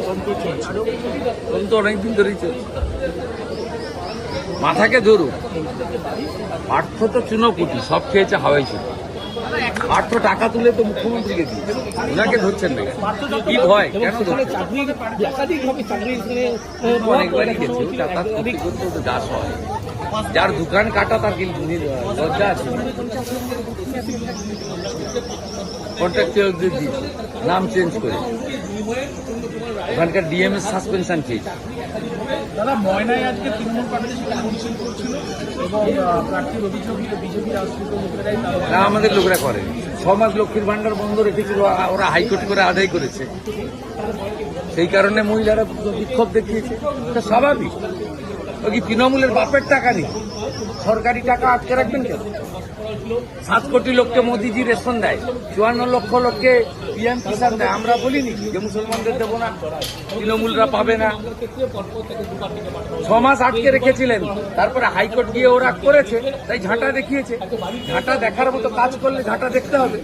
তদন্ত অনেকদিন ধরেই চলছে। মাথাকে ধরুন, পার্থ তো চুনোপুটি, সব খেয়েছে হাওয়াই ছিল। পার্থ টাকা তুলে তো মুখ্যমন্ত্রীকে দিয়েছে, ওনাকে ধরছেন না কি ভয়? কেন অনেকবারই গেছে যাতায়াত করতে করতে তো দাস হয়। যার দোকান কাটা তার লজ্জা আছে? কন্ট্রাক্টরদের দিয়েছে নাম চেঞ্জ করে, ওখানকার ডিএমএস সাসপেনশন চেয়েছে। দাদা, ময়নায় আজকে তৃণমূল কংগ্রেস মিছিল করছিল এবং প্রার্থীর অভিযোগ বিজেপির আশ্রিত লোকেরাই না, আমাদের লোকরা করে। 6 মাস লক্ষ্মীর ভান্ডার বন্ধ রেখেছিল, ওরা হাইকোর্ট করে আদায় করেছে, সেই কারণে মহিলারা বিক্ষোভ দেখিয়েছে। এটা স্বাভাবিক। ওই কি তৃণমূলের বাপের টাকা নেই? সরকারি টাকা আটকে রাখবেন কেন? 7 কোটি লোককে মোদিজি রেশন দেয়, 54 লক্ষ লোককে পিএম কিষাণ দেয়। আমরা বলিনি যে মুসলমানদের দেবো না, তৃণমূলরা পাবে না। 6 মাস আটকে রেখেছিলেন, তারপরে হাইকোর্ট গিয়ে ওরা করেছে, তাই ঝাঁটা দেখিয়েছে। ঝাঁটা দেখার মতো কাজ করলে ঝাঁটা দেখতে হবে।